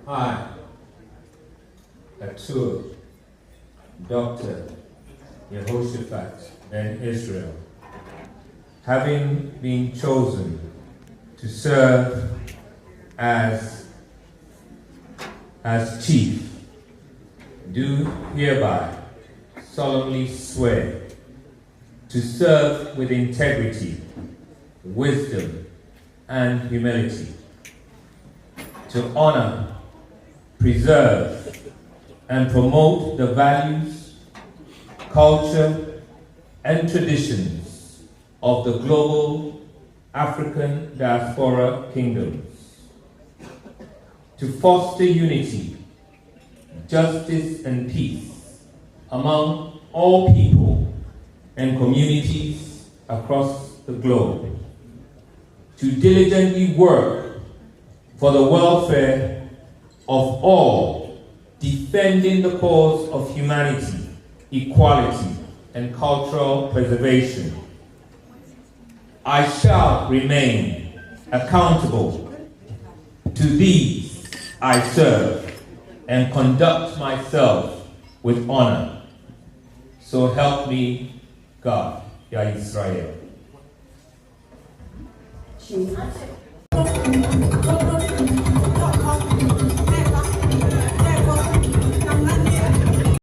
I, Atur, Dr. Yehoeshahfaht ben Israel, having been chosen to serve as chief, do hereby solemnly swear to serve with integrity, wisdom, and humility, to honor, preserve, and promote the values, culture, and traditions of the global African diaspora kingdoms, to foster unity, justice, and peace among all people and communities across the globe, to diligently work for the welfare of all, defending the cause of humanity, equality, and cultural preservation. I shall remain accountable to these I serve and conduct myself with honor. So help me God, Ya Israel.